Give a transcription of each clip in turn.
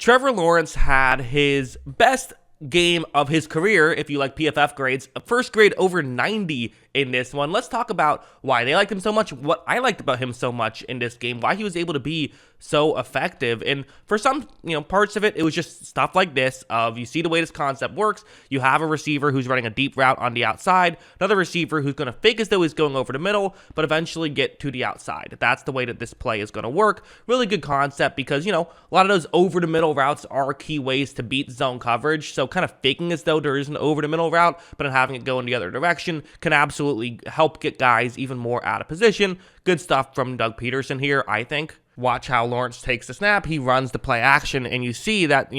Trevor Lawrence had his best game of his career, if you like PFF grades, a first grade over 90 in this one. Let's talk about why they liked him so much, what I liked about him so much in this game, why he was able to be so effective. And for some, parts of it, it was just stuff like this of, you see the way this concept works. You have a receiver who's running a deep route on the outside, another receiver who's going to fake as though he's going over the middle, but eventually get to the outside. That's the way that this play is going to work. Really good concept because, a lot of those over the middle routes are key ways to beat zone coverage. So kind of faking as though there is an over the middle route, but then having it go in the other direction can absolutely help get guys even more out of position. Good stuff from Doug Peterson here, I think. Watch how Lawrence takes the snap. He runs the play action, and you see that,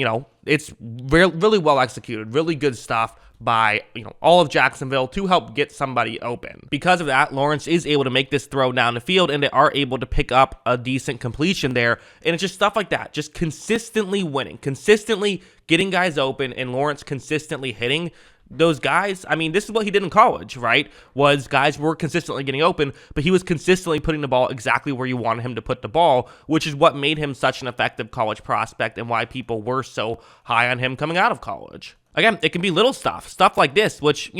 it's really well executed. Really good stuff by, all of Jacksonville to help get somebody open. Because of that, Lawrence is able to make this throw down the field, and they are able to pick up a decent completion there. And it's just stuff like that, just consistently winning, consistently getting guys open, and Lawrence consistently hitting those guys. I mean, this is what he did in college, right? Was guys were consistently getting open, but he was consistently putting the ball exactly where you wanted him to put the ball, which is what made him such an effective college prospect and why people were so high on him coming out of college. Again, it can be little stuff like this, which,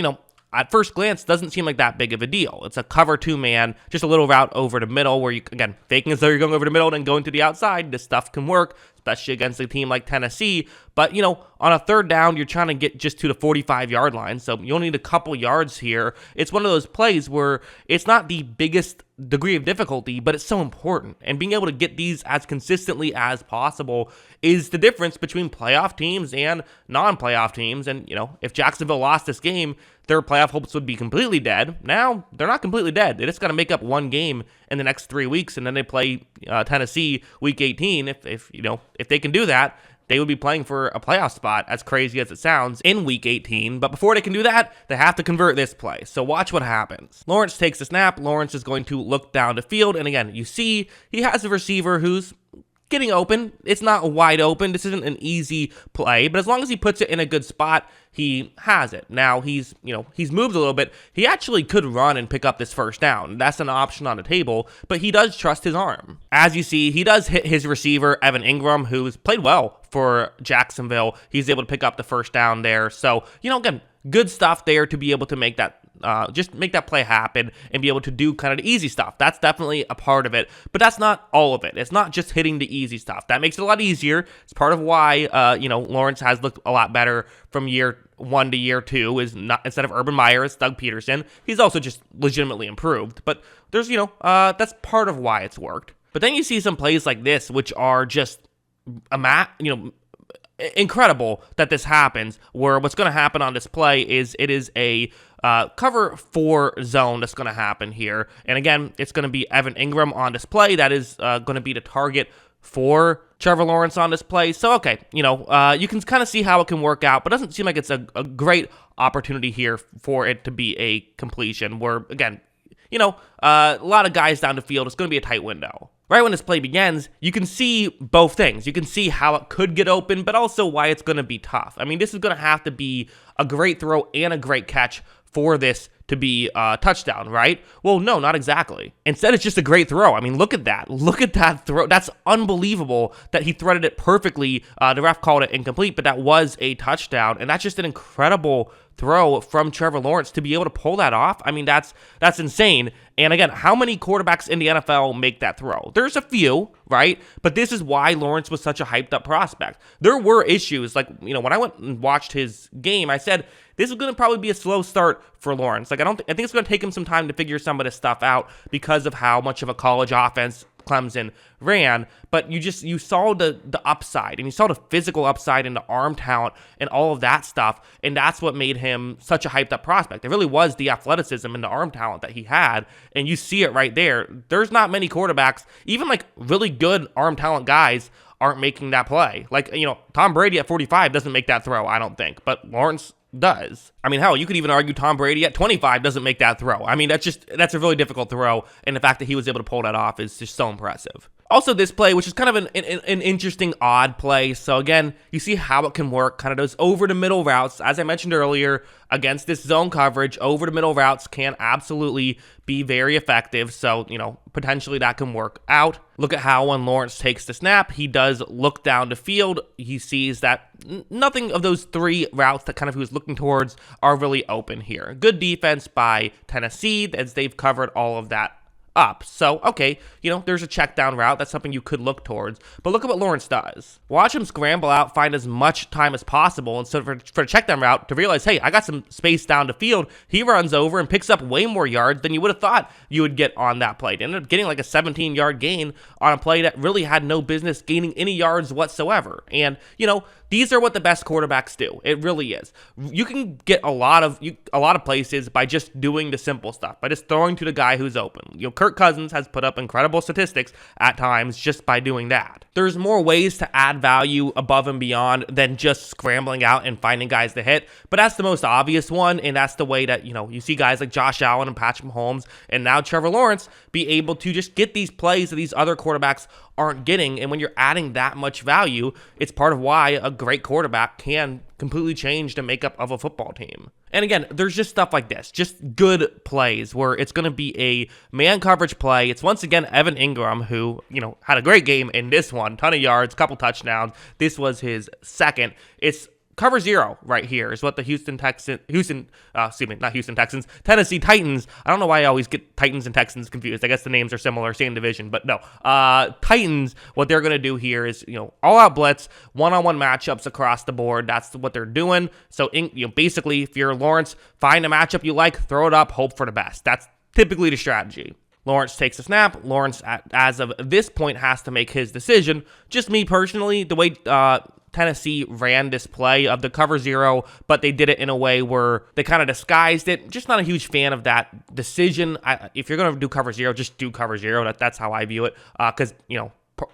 at first glance doesn't seem like that big of a deal. It's a cover 2-man, just a little route over the middle where you, again, faking as though you're going over the middle and going to the outside. This stuff can work, especially against a team like Tennessee. But, on a third down, you're trying to get just to the 45-yard line, so you'll need a couple yards here. It's one of those plays where it's not the biggest degree of difficulty, but it's so important. And being able to get these as consistently as possible is the difference between playoff teams and non-playoff teams. And, if Jacksonville lost this game, their playoff hopes would be completely dead. Now, they're not completely dead. They just got to make up one game in the next 3 weeks, and then they play Tennessee week 18. If they can do that, they would be playing for a playoff spot, as crazy as it sounds, in week 18. But before they can do that, they have to convert this play. So watch what happens. Lawrence takes the snap. Lawrence is going to look down the field. And again, you see he has a receiver who's getting open. It's not wide open. This isn't an easy play, but as long as he puts it in a good spot, he has it. Now he's moved a little bit. He actually could run and pick up this first down. That's an option on the table, but he does trust his arm. As you see, he does hit his receiver, Evan Ingram, who's played well for Jacksonville. He's able to pick up the first down there. So, again, good stuff there to be able to make that just make that play happen and be able to do kind of the easy stuff. That's definitely a part of it, but that's not all of it. It's not just hitting the easy stuff. That makes it a lot easier. It's part of why, Lawrence has looked a lot better from year 1 to year 2 is not, instead of Urban Meyer, it's Doug Peterson. He's also just legitimately improved, but there's, that's part of why it's worked. But then you see some plays like this, which are just incredible that this happens, where what's going to happen on this play is it is a cover 4 zone that's going to happen here. And again, it's going to be Evan Ingram on this play. That is going to be the target for Trevor Lawrence on this play. So, okay, you can kind of see how it can work out, but it doesn't seem like it's a great opportunity here for it to be a completion where, again, a lot of guys down the field. It's going to be a tight window. Right when this play begins, you can see both things. You can see how it could get open, but also why it's going to be tough. I mean, this is going to have to be a great throw and a great catch for this to be a touchdown, right? Well, no, not exactly. Instead, it's just a great throw. I mean, look at that. Look at that throw. That's unbelievable that he threaded it perfectly. The ref called it incomplete, but that was a touchdown, and that's just an incredible throw from Trevor Lawrence to be able to pull that off. I mean, that's insane. And again, how many quarterbacks in the NFL make that throw? There's a few, right? But this is why Lawrence was such a hyped up prospect. There were issues, like, when I went and watched his game, I said, this is going to probably be a slow start for Lawrence. Like, I think it's going to take him some time to figure some of this stuff out because of how much of a college offense Clemson ran, but you saw the upside, and you saw the physical upside and the arm talent and all of that stuff, and that's what made him such a hyped up prospect. It really was the athleticism and the arm talent that he had, and you see it right there. There's not many quarterbacks, even like really good arm talent guys, aren't making that play. Like, Tom Brady at 45 doesn't make that throw, I don't think, but Lawrence does. I mean, hell, you could even argue Tom Brady at 25 doesn't make that throw. I mean, that's a really difficult throw, and the fact that he was able to pull that off is just so impressive. Also, this play, which is kind of an interesting, odd play. So again, you see how it can work. Kind of those over the middle routes. As I mentioned earlier, against this zone coverage, over the middle routes can absolutely be very effective. So, potentially that can work out. Look at how when Lawrence takes the snap, he does look down the field. He sees that nothing of those three routes that kind of he was looking towards are really open here. Good defense by Tennessee as they've covered all of that up. So, okay, there's a check down route. That's something you could look towards. But look at what Lawrence does. Watch him scramble out, find as much time as possible. And so for a check down route to realize, hey, I got some space down the field, he runs over and picks up way more yards than you would have thought you would get on that play. He ended up getting like a 17-yard gain on a play that really had no business gaining any yards whatsoever. And, these are what the best quarterbacks do. It really is. You can get a lot of places by just doing the simple stuff, by just throwing to the guy who's open. Kirk Cousins has put up incredible statistics at times just by doing that. There's more ways to add value above and beyond than just scrambling out and finding guys to hit, but that's the most obvious one, and that's the way that, you see guys like Josh Allen and Patrick Mahomes and now Trevor Lawrence be able to just get these plays that these other quarterbacks aren't getting. And when you're adding that much value, it's part of why a great quarterback can completely change the makeup of a football team. And again, there's just stuff like this, just good plays where it's going to be a man coverage play. It's once again Evan Ingram who, had a great game in this one, ton of yards, couple touchdowns. This was his second. It's cover zero right here is what the Tennessee Titans. I don't know why I always get Titans and Texans confused. I guess the names are similar, same division, but no. Titans, what they're going to do here is, all out blitz, one-on-one matchups across the board. That's what they're doing. So, basically, if you're Lawrence, find a matchup you like, throw it up, hope for the best. That's typically the strategy. Lawrence takes a snap. Lawrence, as of this point, has to make his decision. Just me personally, the way Tennessee ran this play of the cover zero, but they did it in a way where they kind of disguised it. Just not a huge fan of that decision. If you're going to do cover zero, just do cover zero. That's how I view it. Because,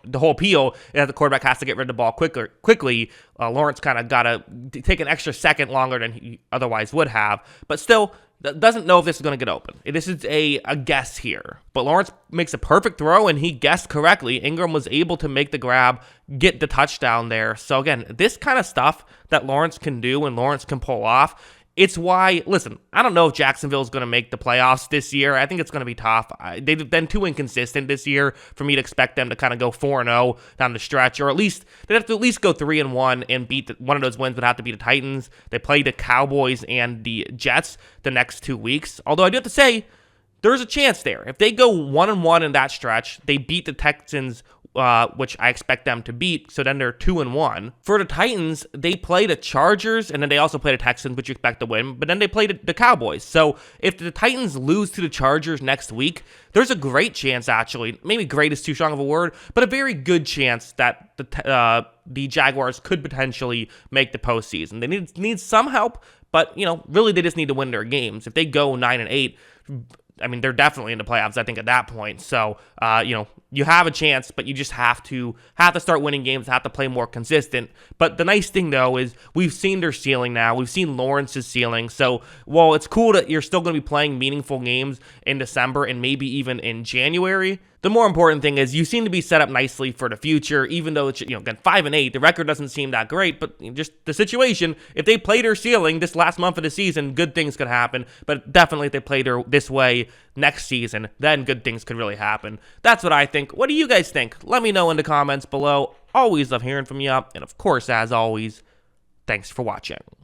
the whole appeal is that the quarterback has to get rid of the ball quickly. Lawrence kind of got to take an extra second longer than he otherwise would have. But still, doesn't know if this is going to get open. This is a guess here. But Lawrence makes a perfect throw, and he guessed correctly. Ingram was able to make the grab, get the touchdown there. So again, this kind of stuff that Lawrence can do and Lawrence can pull off, it's why, listen, I don't know if Jacksonville is going to make the playoffs this year. I think it's going to be tough. They've been too inconsistent this year for me to expect them to kind of go 4-0 down the stretch, or at least they'd have to at least go 3-1 and beat one of those wins would have to be the Titans. They play the Cowboys and the Jets the next 2 weeks. Although I do have to say, there's a chance there. If they go 1-1 in that stretch, they beat the Texans, which I expect them to beat, so then they're 2-1. For the Titans, they play the Chargers, and then they also play the Texans, which you expect to win, but then they play the Cowboys. So if the Titans lose to the Chargers next week, there's a great chance, actually, maybe great is too strong of a word, but a very good chance that the Jaguars could potentially make the postseason. They need some help, but, really they just need to win their games. If they go 9-8, I mean, they're definitely in the playoffs, I think, at that point. So, you have a chance, but you just have to start winning games, have to play more consistent. But the nice thing, though, is we've seen their ceiling now. We've seen Lawrence's ceiling. So, while it's cool that you're still going to be playing meaningful games in December and maybe even in January, the more important thing is you seem to be set up nicely for the future, even though it's, again, 5-8, the record doesn't seem that great, but just the situation, if they play their ceiling this last month of the season, good things could happen, but definitely if they play this way next season, then good things could really happen. That's what I think. What do you guys think? Let me know in the comments below. Always love hearing from you, and of course, as always, thanks for watching.